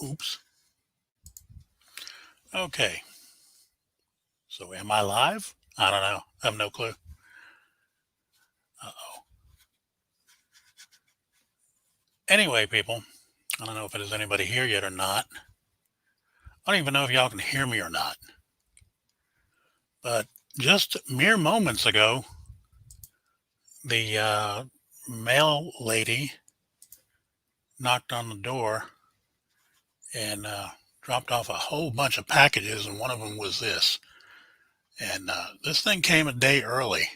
Oops. Okay. So am I live? I don't know. I have no clue. Uh-oh. Anyway, people, I don't know if there's anybody here yet or not. I don't even know if y'all can hear me or not. But just mere moments ago, the mail lady knocked on the door and dropped off a whole bunch of packages, and one of them was this. And this thing came a day early,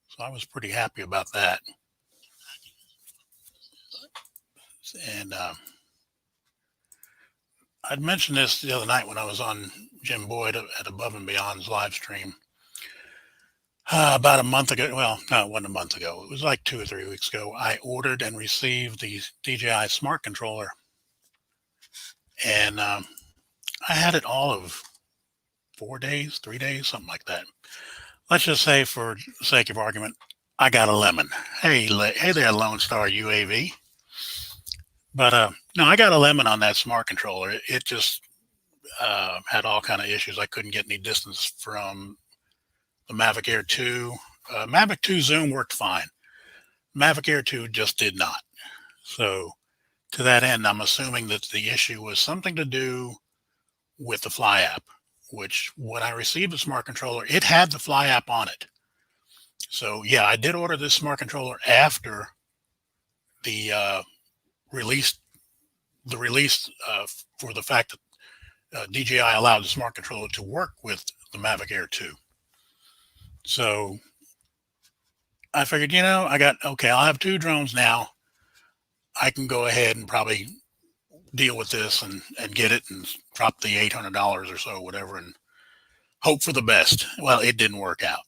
so I was pretty happy about that. And I'd mentioned this the other night when I was on Jim Boyd at Above and Beyond's live stream about a month ago. Well, no, it wasn't a month ago. It was like 2 or 3 weeks ago. I ordered and received the DJI Smart Controller, and I had it all of 4 days, 3 days, something like that. Let's just say, for the sake of argument, I got a lemon. Hey there, Lone Star UAV. But no, I got a lemon on that Smart Controller. It just had all kind of issues. I couldn't get any distance from the Mavic Air 2. Mavic 2 Zoom worked fine. Mavic Air 2 just did not. So to that end, I'm assuming that the issue was something to do with the Fly app, which when I received the Smart Controller, it had the Fly app on it. So yeah, I did order this Smart Controller after the release for the fact that DJI allowed the Smart Controller to work with the Mavic Air 2. So I figured, I'll have 2 drones now. I can go ahead and probably deal with this and get it and drop the $800 or so, whatever, and hope for the best. Well, it didn't work out.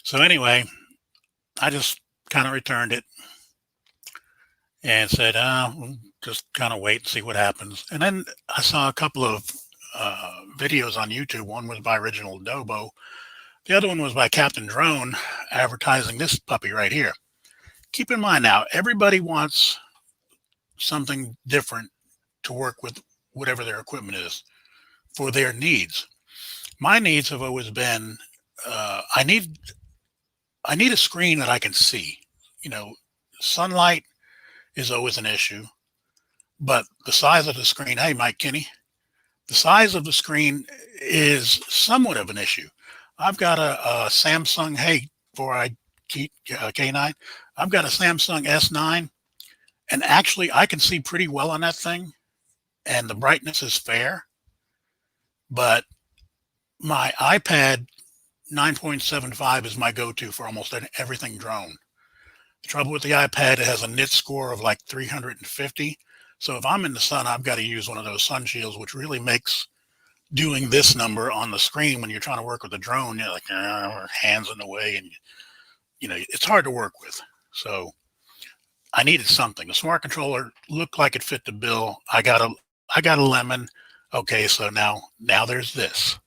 So anyway, I just kind of returned it and said, we'll just kind of wait and see what happens. And then I saw a couple of videos on YouTube. One was by Original Adobo. The other one was by Captain Drone, advertising this puppy right here. Keep in mind now, everybody wants something different to work with whatever their equipment is for their needs. My needs have always been, I need a screen that I can see. Sunlight is always an issue, but the size of the screen, hey, Mike Kinney, the size of the screen is somewhat of an issue. I've got a Samsung, K9, I've got a Samsung S9, and actually I can see pretty well on that thing, and the brightness is fair, but my iPad 9.75 is my go-to for almost everything drone. The trouble with the iPad, it has a nit score of like 350. So if I'm in the sun, I've got to use one of those sun shields, which really makes doing this number on the screen when you're trying to work with a drone, you're like, hands in the way, and it's hard to work with. So I needed something. The Smart Controller looked like it fit the bill. I got a lemon. Okay, so now there's this.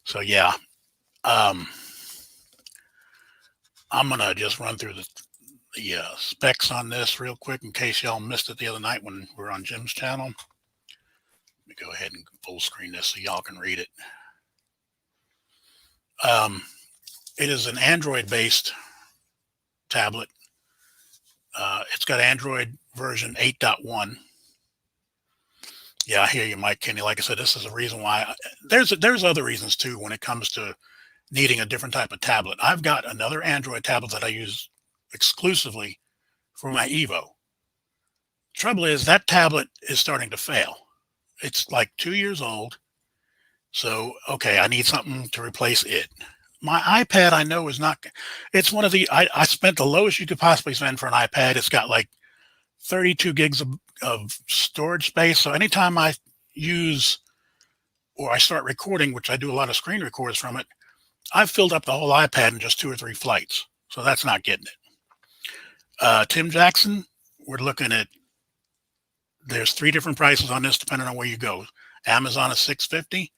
So yeah, I'm gonna just run through the specs on this real quick in case y'all missed it the other night when we were on Jim's channel. Let me go ahead and full screen this so y'all can read it. It is an Android-based tablet. It's got Android version 8.1. Yeah, I hear you, Mike Kinney. Like I said, this is a reason why. There's other reasons too when it comes to needing a different type of tablet. I've got another Android tablet that I use exclusively for my Evo. Trouble is that tablet is starting to fail. It's like 2 years old. So, okay, I need something to replace it. My iPad, I know, is not, it's one of the, I spent the lowest you could possibly spend for an iPad. It's got like 32 gigs of storage space. So anytime I use or I start recording, which I do a lot of screen records from it, I've filled up the whole iPad in just 2 or 3 flights. So that's not getting it. Tim Jackson, we're looking at, there's 3 different prices on this depending on where you go. Amazon is $650.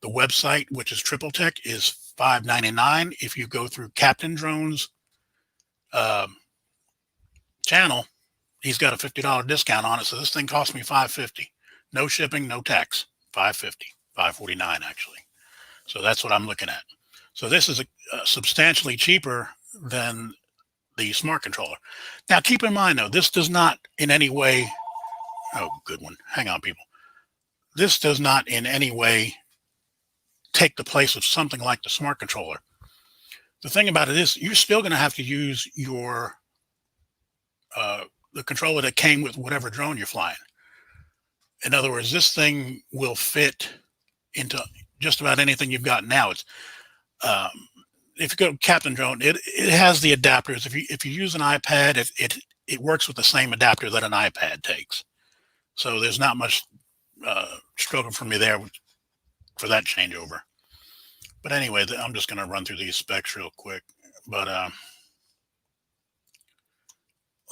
The website, which is Tripltek, is $5.99. If you go through Captain Drone's channel, he's got a $50 discount on it. So this thing cost me $550. No shipping, no tax. $550, $549 actually. So that's what I'm looking at. So this is substantially cheaper than the smart controller. Now keep in mind though, this does not in any way, oh, good one. Hang on, people. This does not in any way take the place of something like the smart controller. The thing about it is you're still going to have to use your the controller that came with whatever drone you're flying. In other words, this thing will fit into just about anything you've got now. It's if you go to Captain Drone, it has the adapters. If you use an iPad, it works with the same adapter that an iPad takes. So there's not much struggle for me there for that changeover. But anyway, I'm just going to run through these specs real quick. But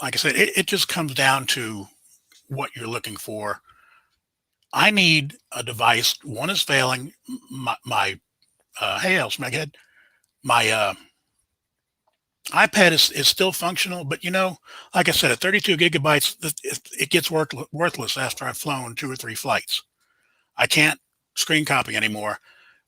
like I said, it just comes down to what you're looking for. I need a device. One is failing. My hey, Smeghead. My iPad is still functional, but like I said, at 32 gigabytes, it gets worthless after I've flown 2 or 3 flights. I can't screen copy anymore.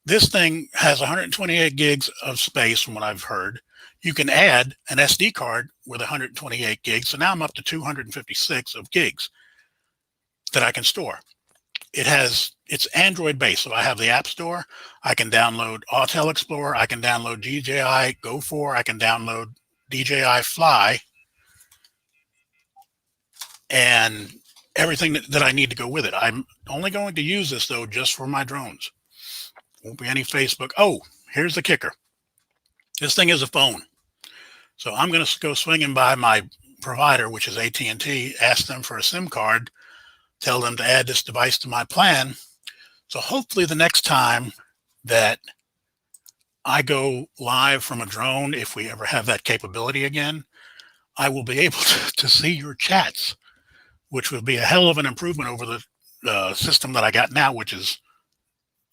This thing has 128 gigs of space from what I've heard. You can add an SD card with 128 gigs. So now I'm up to 256 of gigs that I can store. It's Android based. So I have the App Store. I can download Autel Explorer. I can download DJI Go 4. I can download DJI Fly and everything that I need to go with it. I'm only going to use this though, just for my drones. Won't be any Facebook. Oh, here's the kicker. This thing is a phone. So I'm going to go swinging by my provider, which is AT&T, ask them for a SIM card, tell them to add this device to my plan. So hopefully the next time that I go live from a drone, if we ever have that capability again, I will be able to see your chats, which would be a hell of an improvement over the system that I got now, which is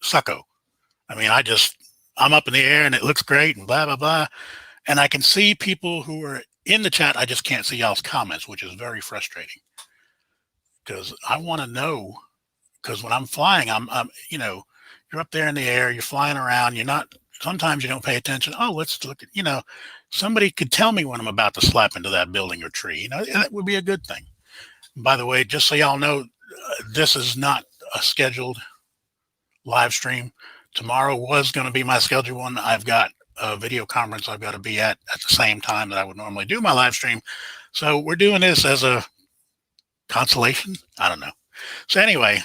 sucko. I mean, I'm up in the air and it looks great and blah, blah, blah. And I can see people who are in the chat. I just can't see y'all's comments, which is very frustrating because I want to know, because when I'm flying, I'm you're up there in the air, you're flying around, sometimes you don't pay attention. Oh, let's look at, somebody could tell me when I'm about to slap into that building or tree, that would be a good thing. And by the way, just so y'all know, this is not a scheduled live stream. Tomorrow was going to be my scheduled one. I've got a video conference I've got to be at the same time that I would normally do my live stream. So we're doing this as a consolation. I don't know. So anyway,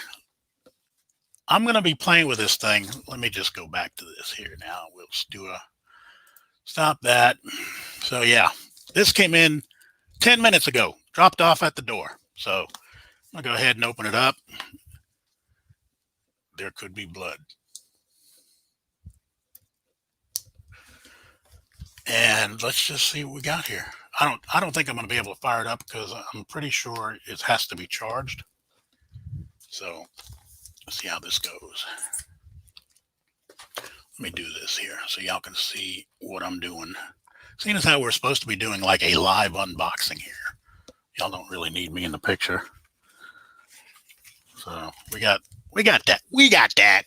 I'm going to be playing with this thing. Let me just go back to this here now. We'll do stop that. So yeah, this came in 10 minutes ago, dropped off at the door. So I'm going to go ahead and open it up. There could be blood. And let's just see what we got here. I don't think I'm going to be able to fire it up because I'm pretty sure it has to be charged. So let's see how this goes. Let me do this here so y'all can see what I'm doing. Seeing as how we're supposed to be doing like a live unboxing here. Y'all don't really need me in the picture. So we got that. We got that.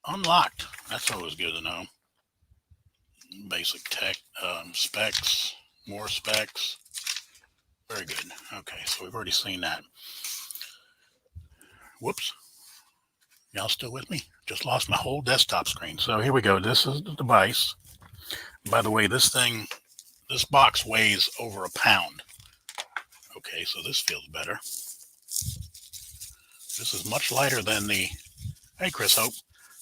Unlocked. That's always good to know. Basic tech, specs, more specs. Very good. Okay, so we've already seen that. Whoops. Y'all still with me? Just lost my whole desktop screen. So here we go. This is the device. By the way, this box weighs over a pound. Okay, so this feels better. This is much lighter than the, hey, Chris Hope.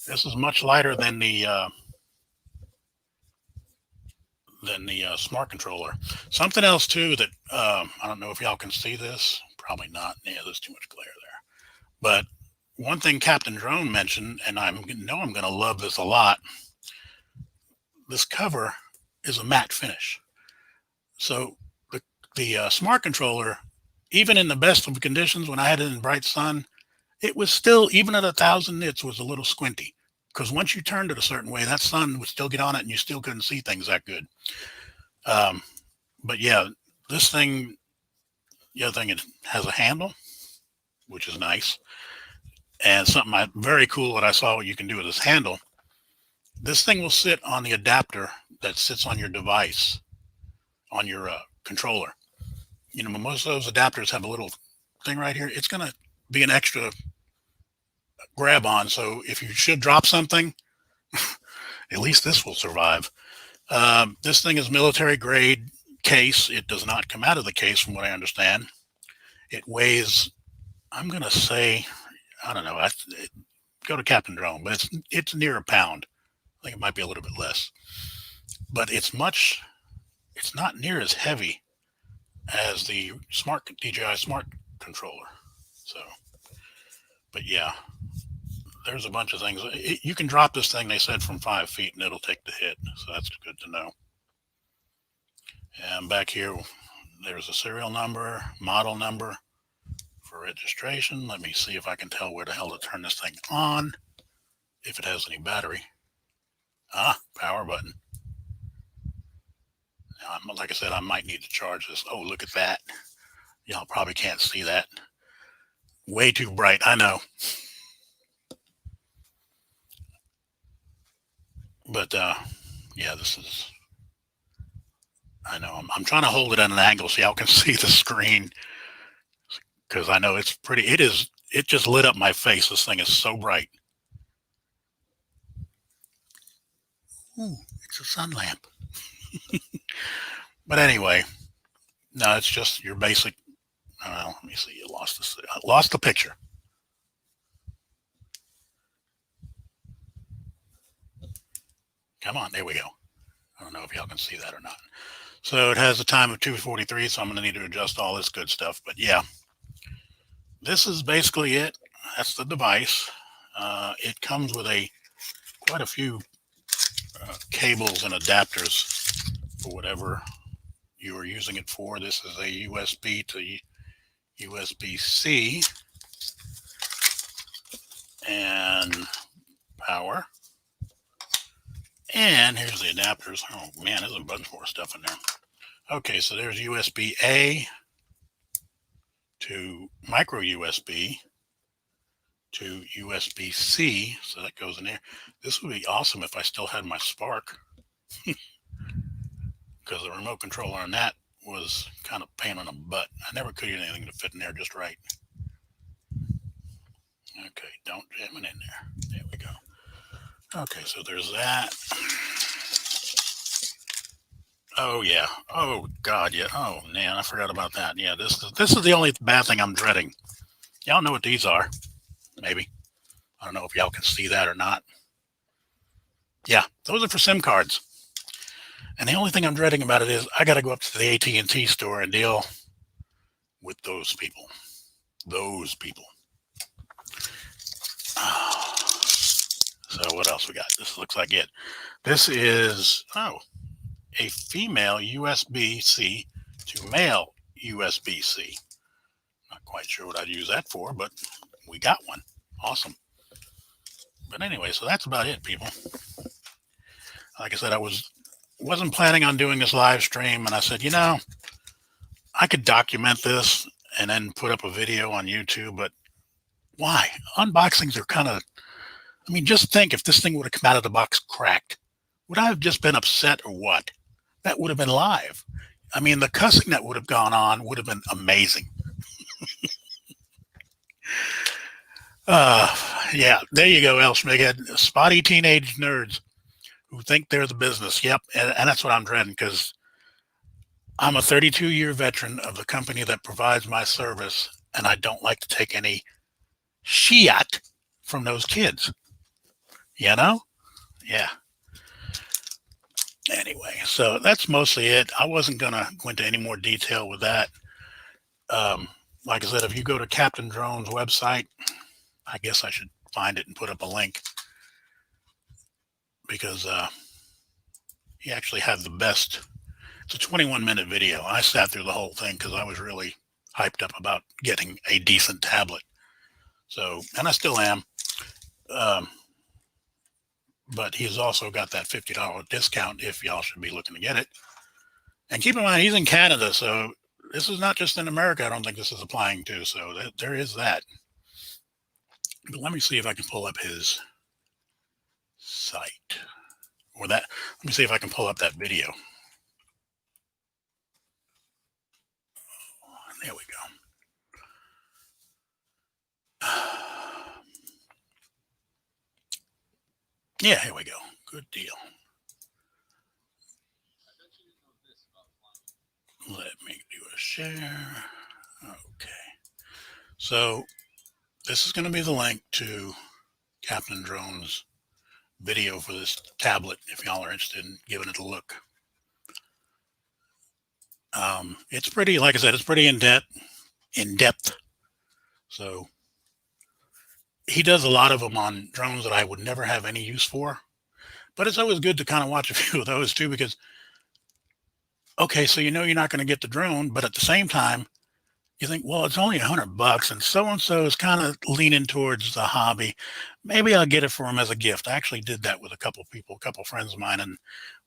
This is much lighter than the smart controller. Something else too that I don't know if y'all can see this. Probably not. Yeah, there's too much glare there. But one thing Captain Drone mentioned, and I know I'm going to love this a lot. This cover is a matte finish. So the smart controller, even in the best of conditions, when I had it in bright sun, it was still, even at 1,000 nits, was a little squinty. Because once you turned it a certain way, that sun would still get on it and you still couldn't see things that good. But yeah, this thing, the other thing, it has a handle, which is nice. And something very cool that I saw what you can do with this handle. This thing will sit on the adapter that sits on your device, on your controller. You know, most of those adapters have a little thing right here. It's going to be an extra grab on. So if you should drop something, at least this will survive. This thing is military grade case. It does not come out of the case from what I understand. It weighs, I'm going to say, I don't know, go to Captain Drone, but it's near a pound. I think it might be a little bit less. But it's not near as heavy as the DJI Smart controller. So, but yeah, there's a bunch of things. You can drop this thing, they said, from 5 feet and it'll take the hit. So that's good to know. And back here, there's a serial number, model number for registration. Let me see if I can tell where the hell to turn this thing on, if it has any battery. Power button. Now, like I said, I might need to charge this. Oh, look at that. Y'all probably can't see that. Way too bright, I know. But yeah, this is, I know, I'm trying to hold it at an angle so y'all can see the screen, because I know it's pretty, it just lit up my face. This thing is so bright. Ooh, it's a sun lamp. But anyway, no, it's just your basic, let me see, I lost the picture. Come on, there we go. I don't know if y'all can see that or not. So it has a time of 2:43, so I'm going to need to adjust all this good stuff. But yeah, this is basically it. That's the device. It comes with quite a few cables and adapters for whatever you are using it for. This is a USB to USB-C and power. And here's the adapters. Oh man, there's a bunch more stuff in there. Okay, so there's USB-A to micro USB to USB-C. So that goes in there. This would be awesome if I still had my Spark, because the remote controller on that was kind of a pain in the butt. I never could get anything to fit in there just right. Okay, don't jam it in there. There we go. Okay, so there's that. Oh yeah. Oh God, yeah. Oh man, I forgot about that. Yeah, this is the only bad thing I'm dreading. Y'all know what these are, maybe. I don't know if y'all can see that or not. Yeah, those are for SIM cards. And the only thing I'm dreading about it is I got to go up to the AT&T store and deal with those people. Those people. So what else we got? This looks like it. This is, a female USB-C to male USB-C. Not quite sure what I'd use that for, but we got one. Awesome. But anyway, so that's about it, people. Like I said, I wasn't planning on doing this live stream, and I said, you know, I could document this and then put up a video on YouTube, but why? Unboxings are kind of, I mean, just think if this thing would have come out of the box cracked, would I have just been upset or what? That would have been live. I mean, the cussing that would have gone on would have been amazing. Yeah, there you go, El Schmighead. Spotty teenage nerds who think they're the business. Yep, and that's what I'm dreading, because I'm a 32-year veteran of the company that provides my service, and I don't like to take any shit from those kids. You know? Yeah. Anyway, so that's mostly it. I wasn't going to go into any more detail with that. Like I said, if you go to Captain Drone's website, I guess I should find it and put up a link, because he actually had the best. It's a 21-minute video. I sat through the whole thing because I was really hyped up about getting a decent tablet. So, and I still am. But he's also got that $50 discount if y'all should be looking to get it. And keep in mind, he's in Canada, so this is not just in America. I don't think this is applying to. So there is that. But let me see if I can pull up his site or that. Let me see if I can pull up that video. There we go. Yeah, here we go. Good deal. Let me do a share. Okay. So this is going to be the link to Captain Drone's video for this tablet if y'all are interested in giving it a look. It's pretty, like I said, it's pretty in depth. So he does a lot of them on drones that I would never have any use for, but it's always good to kind of watch a few of those too, because okay, so you know you're not going to get the drone, but at the same time you think, well, it's only $100 and so is kind of leaning towards the hobby. Maybe I'll get it for him as a gift. I actually did that with a couple of people, a couple of friends of mine, and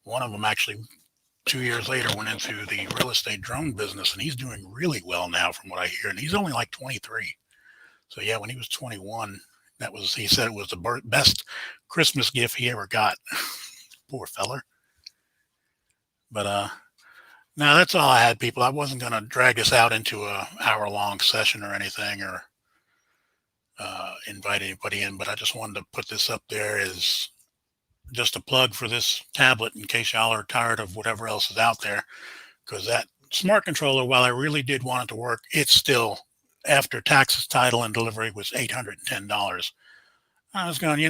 one of them actually 2 years later went into the real estate drone business, and he's doing really well now from what I hear, and he's only like 23. So yeah, when he was 21, he said it was the best Christmas gift he ever got. Poor feller. But now that's all I had, people. I wasn't going to drag this out into a hour-long session or anything, or invite anybody in, but I just wanted to put this up there as just a plug for this tablet in case y'all are tired of whatever else is out there, because that smart controller, while I really did want it to work, it's still, after taxes, title, and delivery, was $810. I was going,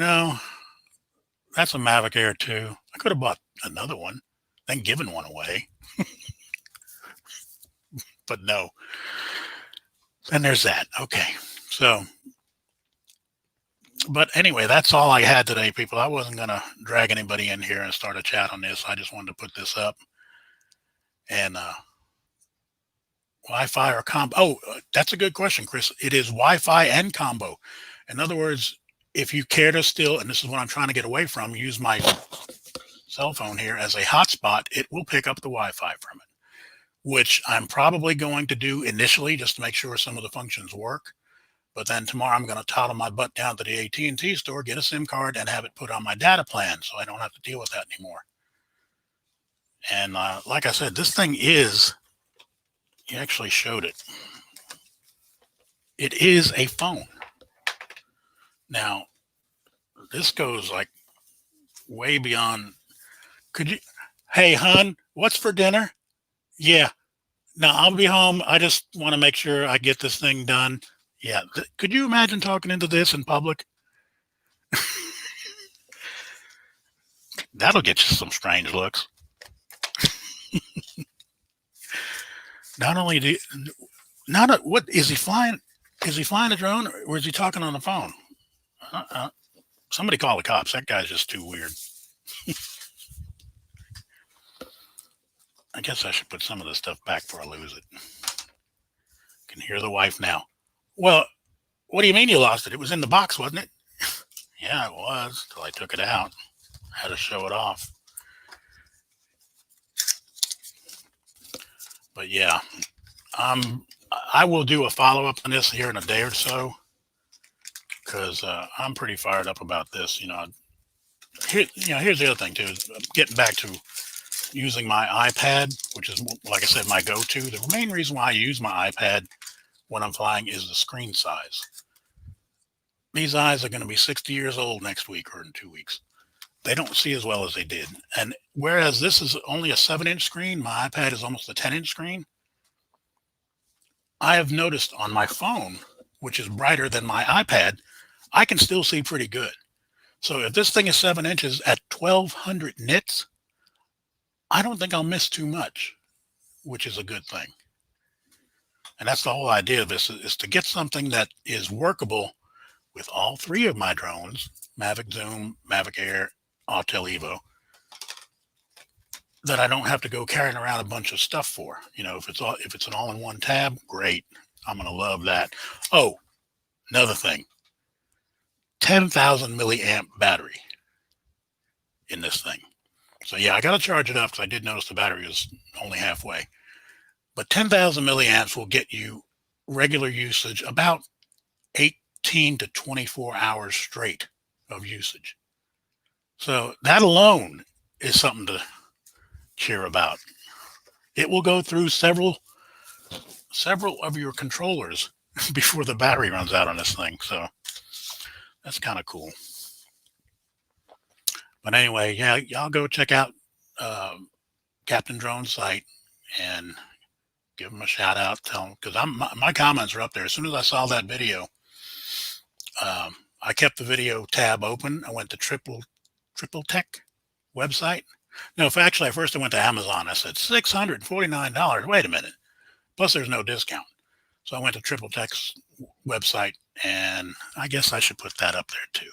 that's a Mavic Air 2. I could have bought another one, then given one away. But no. And there's that. Okay. So, but anyway, that's all I had today, people. I wasn't going to drag anybody in here and start a chat on this. I just wanted to put this up. And Wi-Fi or combo? Oh, that's a good question, Chris. It is Wi-Fi and combo. In other words, if you care to still, and this is what I'm trying to get away from, use my cell phone here as a hotspot, it will pick up the Wi-Fi from it, which I'm probably going to do initially just to make sure some of the functions work. But then tomorrow I'm going to toddle my butt down to the AT&T store, get a SIM card, and have it put on my data plan so I don't have to deal with that anymore. And like I said, this thing is, you actually showed it. It is a phone. Now, this goes like way beyond. Hey, hon, what's for dinner? Yeah. Now I'll be home. I just want to make sure I get this thing done. Yeah. Could you imagine talking into this in public? That'll get you some strange looks. What is he flying? Is he flying a drone or is he talking on the phone? Somebody call the cops. That guy's just too weird. I guess I should put some of this stuff back before I lose it. Can hear the wife now. Well, what do you mean you lost it? It was in the box, wasn't it? Yeah, it was, till I took it out. I had to show it off. But yeah, I will do a follow-up on this here in a day or so, because I'm pretty fired up about this. Here's the other thing too. Is getting back to using my iPad, which is, like I said, my go-to. The main reason why I use my iPad when I'm flying is the screen size. These eyes are going to be 60 years old next week or in 2 weeks. They don't see as well as they did. And whereas this is only a 7-inch screen, my iPad is almost a 10-inch screen. I have noticed on my phone, which is brighter than my iPad, I can still see pretty good. So if this thing is 7 inches at 1200 nits, I don't think I'll miss too much, which is a good thing. And that's the whole idea of this, is to get something that is workable with all three of my drones, Mavic Zoom, Mavic Air, Autel Evo, that I don't have to go carrying around a bunch of stuff for. If it's an all-in-one tab, great. I'm going to love that. Oh, another thing, 10,000 milliamp battery in this thing. So yeah, I got to charge it up because I did notice the battery was only halfway. But 10,000 milliamps will get you regular usage about 18 to 24 hours straight of usage. So that alone is something to cheer about. It will go through several of your controllers before the battery runs out on this thing. So that's kind of cool. But anyway, yeah, y'all go check out Captain Drone's site and give him a shout out. Tell him, because my comments are up there. As soon as I saw that video, I kept the video tab open. I went to Tripltek website. No, actually, first I went to Amazon. I said $649. Wait a minute. Plus, there's no discount. So I went to Tripltek's website, and I guess I should put that up there too.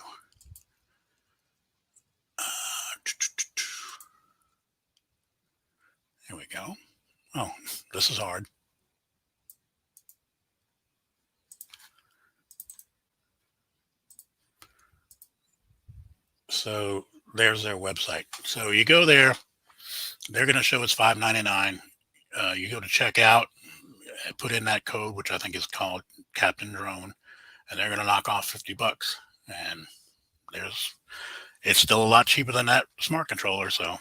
Here we go. Oh, this is hard. So there's their website. So you go there. They're going to show it's $5.99. You go to checkout, put in that code, which I think is called Captain Drone, and they're going to knock off $50. And it's still a lot cheaper than that smart controller. So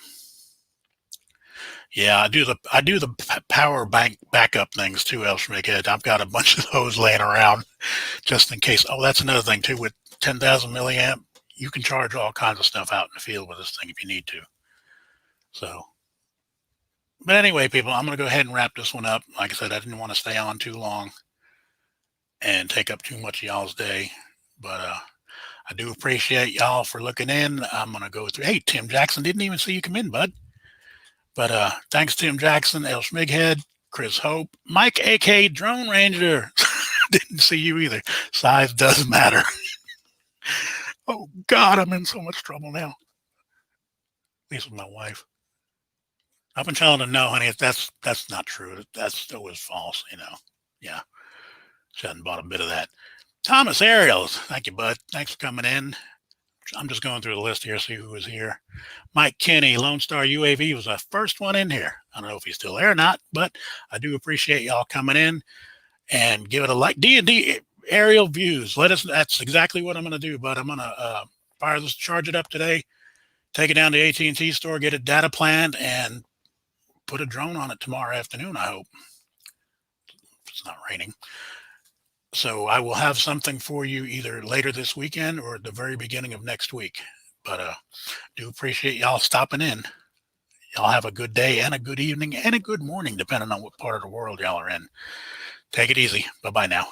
yeah, I do the power bank backup things too, Elshmighead. I've got a bunch of those laying around just in case. Oh, that's another thing too. With 10,000 milliamp, you can charge all kinds of stuff out in the field with this thing if you need to. So, but anyway, people, I'm going to go ahead and wrap this one up. Like I said, I didn't want to stay on too long and take up too much of y'all's day, but I do appreciate y'all for looking in. I'm going to go through. Hey, Tim Jackson, didn't even see you come in, bud. But thanks, Tim Jackson, Elshmighead, Chris Hope, Mike, AK Drone Ranger. Didn't see you either. Size does matter. Oh, God, I'm in so much trouble now. At least with my wife. I've been telling her, no, honey, that's not true. That's always false, you know. Yeah. She hadn't bought a bit of that. Thomas Ariels. Thank you, bud. Thanks for coming in. I'm just going through the list here, see who was here. Mike Kenny, Lone Star UAV was the first one in here. I don't know if he's still there or not, but I do appreciate y'all coming in and give it a like. D&D aerial views. Let us. That's exactly what I'm going to do, but I'm going to charge it up today, take it down to the AT&T store, get a data plan, and put a drone on it tomorrow afternoon, I hope. If it's not raining. So I will have something for you either later this weekend or at the very beginning of next week. But do appreciate y'all stopping in. Y'all have a good day and a good evening and a good morning, depending on what part of the world y'all are in. Take it easy. Bye-bye now.